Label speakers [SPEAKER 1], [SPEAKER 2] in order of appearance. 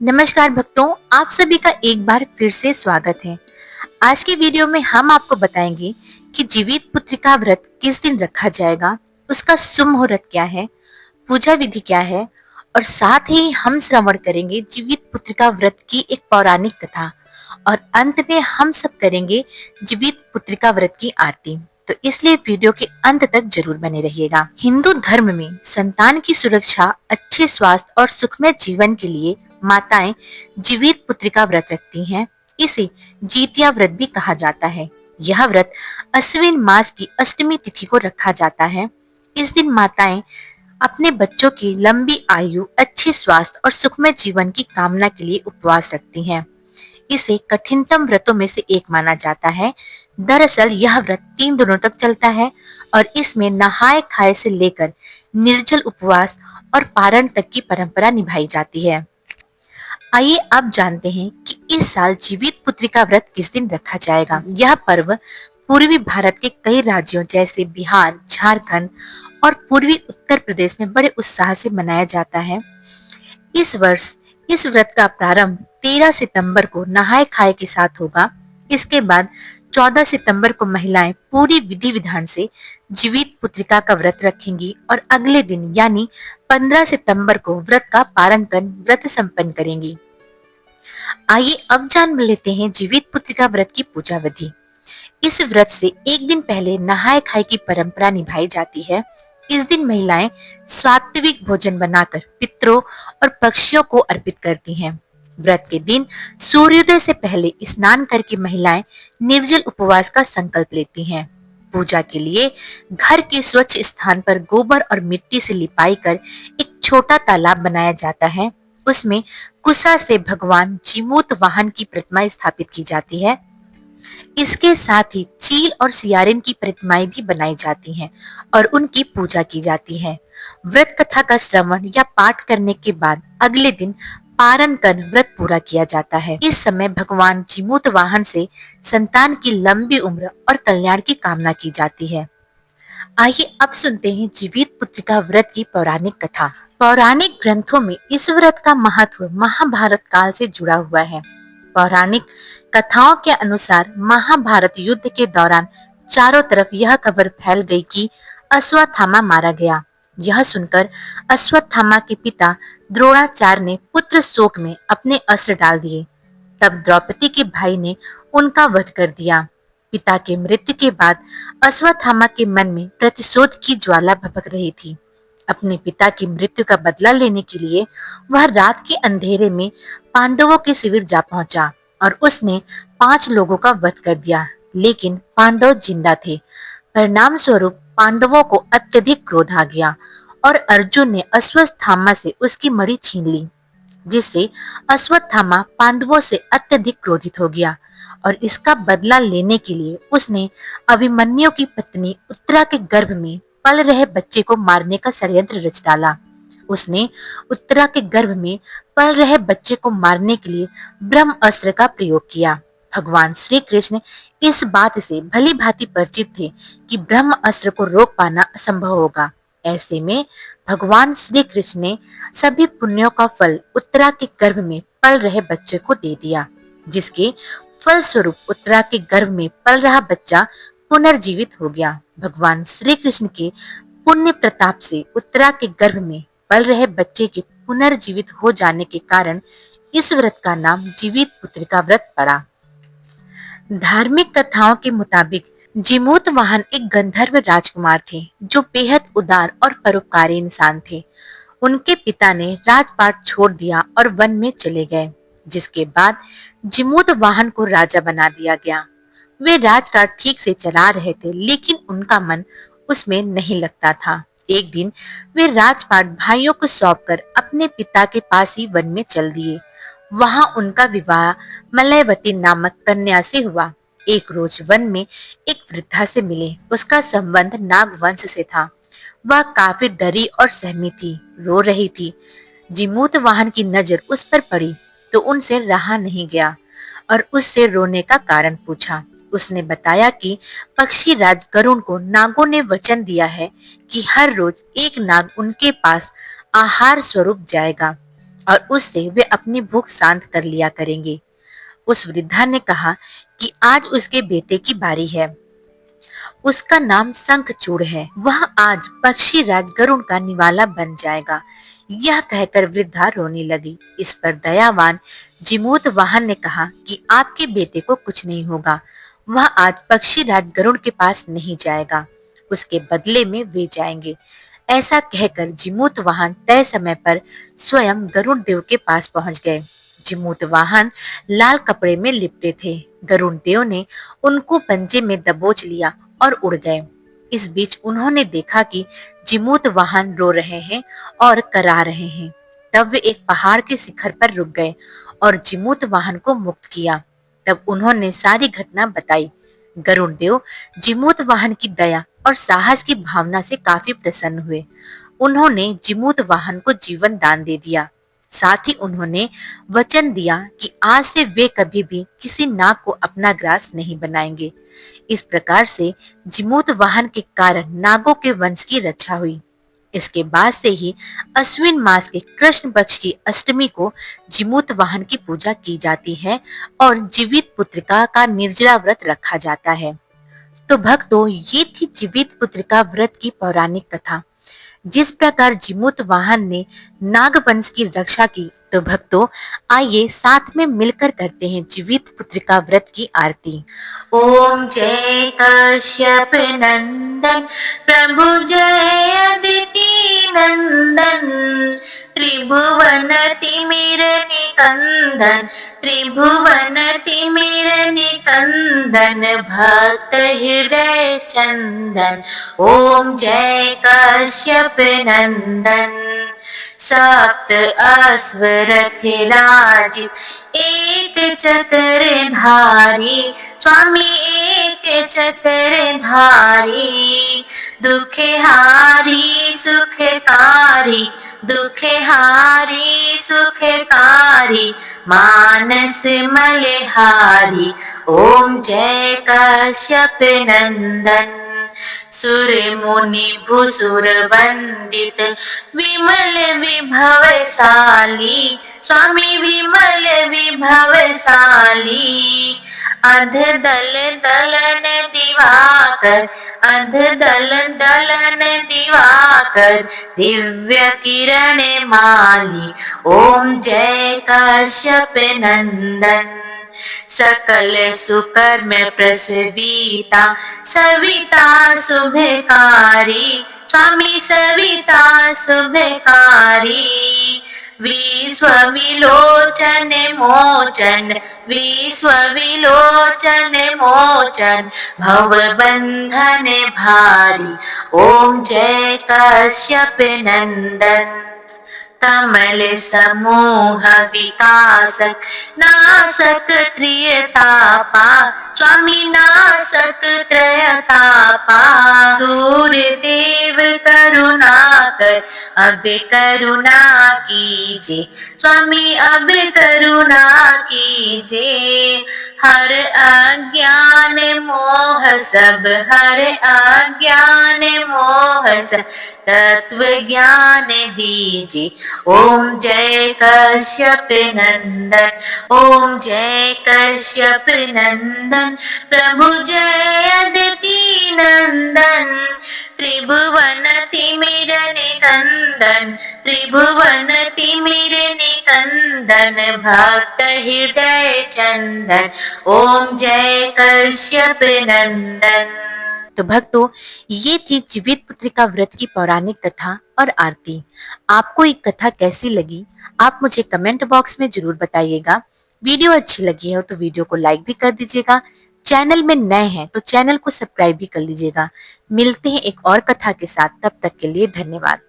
[SPEAKER 1] नमस्कार भक्तों, आप सभी का एक बार फिर से स्वागत है। आज के वीडियो में हम आपको बताएंगे कि जीवित पुत्री का व्रत किस दिन रखा जाएगा, उसका शुभ मुहूर्त क्या है, पूजा विधि क्या है और साथ ही हम श्रवण करेंगे जीवित पुत्री का व्रत की एक पौराणिक कथा और अंत में हम सब करेंगे जीवित पुत्री का व्रत की आरती। तो इसलिए वीडियो के अंत तक जरूर बने रहिएगा। हिंदू धर्म में संतान की सुरक्षा, अच्छे स्वास्थ्य और सुखमय जीवन के लिए माताएं जीवित पुत्री का व्रत रखती हैं। इसे जीतिया व्रत भी कहा जाता है। यह व्रत अश्विन मास की अष्टमी तिथि को रखा जाता है। इस दिन माताएं अपने बच्चों की लंबी आयु, अच्छे स्वास्थ्य और सुखमय जीवन की कामना के लिए उपवास रखती हैं। इसे कठिनतम व्रतों में से एक माना जाता है। दरअसल यह व्रत 3 दिनों तक चलता है और इसमें नहाए खाए से लेकर निर्जल उपवास और पारण तक की परंपरा निभाई जाती है। आइए अब जानते हैं कि इस साल जीवित पुत्री का व्रत किस दिन रखा जाएगा। यह पर्व पूर्वी भारत के कई राज्यों जैसे बिहार, झारखंड और पूर्वी उत्तर प्रदेश में बड़े उत्साह से मनाया जाता है। इस वर्ष इस व्रत का प्रारंभ 13 सितंबर को नहाए खाए के साथ होगा। इसके बाद 14 सितंबर को महिलाएं पूरी विधि विधान से जीवित पुत्रिका का व्रत रखेंगी और अगले दिन यानी 15 सितंबर को व्रत का पारण कर व्रत संपन्न करेंगी। आइए अब जान लेते हैं जीवित पुत्रिका व्रत की पूजा विधि। इस व्रत से एक दिन पहले नहाए खाए की परंपरा निभाई जाती है। इस दिन महिलाएं सात्विक भोजन बनाकर पितरों और पक्षियों को अर्पित करती हैं। व्रत के दिन सूर्योदय से पहले स्नान करके महिलाएं निर्जल उपवास का संकल्प लेती हैं। पूजा के लिए घर के स्वच्छ स्थान पर गोबर और मिट्टी से लिपाई कर एक छोटा तालाब बनाया जाता है। उसमें कुसा से भगवान जीमूत वाहन की प्रतिमा स्थापित की जाती है। इसके साथ ही चील और सियारिन की प्रतिमाएं भी बनाई जाती हैं और उनकी पूजा की जाती है। व्रत कथा का श्रवण या पाठ करने के बाद अगले दिन पारण कर व्रत पूरा किया जाता है। इस समय भगवान जीमूत वाहन से संतान की लंबी उम्र और कल्याण की कामना की जाती है। आइए अब सुनते हैं जीवित पुत्री का व्रत की पौराणिक कथा। पौराणिक ग्रंथों में इस व्रत का महत्व महाभारत काल से जुड़ा हुआ है। पौराणिक कथाओं के अनुसार महाभारत युद्ध के दौरान चारों तरफ यह खबर फैल गई कि अश्वत्थामा मारा गया। यह सुनकर अश्वत्थामा के पिता द्रोणाचार्य ने पुत्र शोक में अपने अस्त्र डाल दिए। तब द्रौपदी के भाई ने उनका वध कर दिया। पिता के मृत्यु के बाद अश्वत्थामा के मन में प्रतिशोध की ज्वाला भभक रही थी। अपने पिता की मृत्यु का बदला लेने के लिए वह रात के अंधेरे में पांडवों के शिविर जा पहुंचा और उसने 5 लोगों का वध कर दिया, लेकिन पांडव जिंदा थे। परिणाम स्वरूप पांडवों को अत्यधिक क्रोध आ गया और अर्जुन ने अश्वत्थामा से उसकी मणि छीन ली, जिससे अश्वत्थामा पांडवों से अत्यधिक क्रोधित हो गया और इसका बदला लेने के लिए उसने अभिमन्यु की पत्नी उत्तरा के गर्भ में पल रहे बच्चे को मारने का षड्यंत्र रच डाला। उसने उत्तरा के गर्भ में पल रहे बच्चे को मारने के लिए ब्रह्म अस्त्र का प्रयोग किया। भगवान श्री कृष्ण इस बात से भली भांति परिचित थे कि ब्रह्म अस्त्र को रोक पाना असंभव होगा। ऐसे में भगवान श्री कृष्ण ने सभी पुण्यों का फल उत्तरा के गर्भ में पल रहे बच्चे को दे दिया, जिसके फलस्वरूप उत्तरा के गर्भ में पल रहा बच्चा पुनर्जीवित हो गया। भगवान श्री कृष्ण के पुण्य प्रताप से उत्तरा के गर्भ में पल रहे बच्चे के पुनर्जीवित हो जाने के कारण इस व्रत का नाम जीवित पुत्री का व्रत पड़ा। धार्मिक कथाओं के मुताबिक जीमूत वाहन एक गंधर्व राजकुमार थे जो बेहद उदार और परोपकारी इंसान थे। उनके पिता ने राजपाट छोड़ दिया और वन में चले गए, जिसके बाद जीमूत वाहन को राजा बना दिया गया। वे राजकाज ठीक से चला रहे थे, लेकिन उनका मन उसमें नहीं लगता था। एक दिन वे राजपाट भाइयों को सौंपकर अपने पिता के पास ही वन में चल दिए। वहां उनका विवाह मलयवती नामक कन्या से हुआ। एक रोज वन में एक वृद्धा से मिले। उसका संबंध नागवंश से था। वह काफी डरी और सहमी थी, रो रही थी। जीमूत वाहन की नजर उस पर पड़ी तो उनसे रहा नहीं गया और उससे रोने का कारण पूछा। उसने बताया कि पक्षी राज गरुण को नागों ने वचन दिया है कि हर रोज एक नाग उनके पास आहार स्वरूप जाएगा और उससे वे अपनी भूख शांत कर लिया करेंगे। उस वृद्धा ने कहा कि आज उसके बेटे की बारी है। उसका नाम शंखचूड़ है। वह आज पक्षी राज गरुड़ का निवाला बन जाएगा। यह कहकर वृद्धा रोने लगी। इस पर दयावान जिमूत वाहन ने कहा कि आपके बेटे को कुछ नहीं होगा। वह आज पक्षी राज गरुड़ के पास नहीं जाएगा। उसके बदले में वे जाएंगे। ऐसा कहकर जिमूत वाहन तय समय पर स्वयं गरुड़ देव के पास पहुंच गए। जिमूत वाहन लाल कपड़े में लिपटे थे। गरुड़ देव ने उनको पंजे में दबोच लिया और उड़ गए। इस बीच उन्होंने देखा कि जिमूत वाहन रो रहे हैं और करा रहे हैं। तब वे एक पहाड़ के शिखर पर रुक गए और जिमूत वाहन को मुक्त किया। तब उन्होंने सारी घटना बताई। गरुड़ देव जिमूत वाहन की दया और साहस की भावना से काफी प्रसन्न हुए। उन्होंने जिमूत वाहन को जीवन दान दे दिया। साथ ही उन्होंने वचन दिया कि आज से वे कभी भी किसी नाग को अपना ग्रास नहीं बनाएंगे। इस प्रकार से जिमूत वाहन के कारण नागों के वंश की रक्षा हुई। इसके बाद से ही अश्विन मास के कृष्ण पक्ष की अष्टमी को जिमूत वाहन की पूजा की जाती है और जीवित पुत्रिका का निर्जला व्रत रखा जाता है। तो भक्तों, ये थी जीवित पुत्रिका व्रत की पौराणिक कथा। जिस प्रकार जिमूत वाहन ने नागवंश की रक्षा की, तो भक्तों आइए साथ में मिलकर करते हैं जीवित पुत्रिका व्रत की आरती। ओम जय कश्यप नंदन प्रभु जय अदिति नंदन त्रिभुवन तिमिर निकंदन त्रिभुवन तिमिर निकंदन भक्त हृदय चंदन। ओम जय कश्यप नंदन सप्त अश्वरथ राजित एक चक्र धारी स्वामी एक चक्र धारी दुखे हारी सुखकारी दुखे हारी सुखकारी मानस मलहारी। ओम जय कश्यप नंदन सुर मुनि भूसुर वंदित विमल विभवशाली स्वामी विमल विभवशाली अध दल दलन दिवाकर अध दल दलन दिवाकर दिव्य किरण माली। ओम जय कश्यप नंदन सकल सुकर्म प्रसविता सविता शुभकारी स्वामी सविता शुभकारी विश्व विलोचन मोचन विश्व विलोचन मोचन भव बंधन भारी। ओम जय कश्यप नंदन कमल समूह विकासक नासक त्रियतापा स्वामी नासक त्रयतापा सूर्य देव करुणा कर अब करुणा कीजिए स्वामी अब करुणा कीजिए हर अज्ञान मोह सब हर अज्ञान मोह सब तत्व ज्ञान दीजिए। ओम जय कश्यप नंदन ओम जय कश्यप नंदन प्रभु जय अदिति नंदन त्रिभुवन तिमिर निकंदन त्रिभुवन तिमिर निकंदन भक्त हृदय चंदन। ओम जय कश्यप नंदन। तो भक्तों, ये थी जीवित पुत्रिका व्रत की पौराणिक कथा और आरती। आपको ये कथा कैसी लगी, आप मुझे कमेंट बॉक्स में जरूर बताइएगा। वीडियो अच्छी लगी हो तो वीडियो को लाइक भी कर दीजिएगा। चैनल में नए हैं तो चैनल को सब्सक्राइब भी कर लीजिएगा। मिलते हैं एक और कथा के साथ, तब तक के लिए धन्यवाद।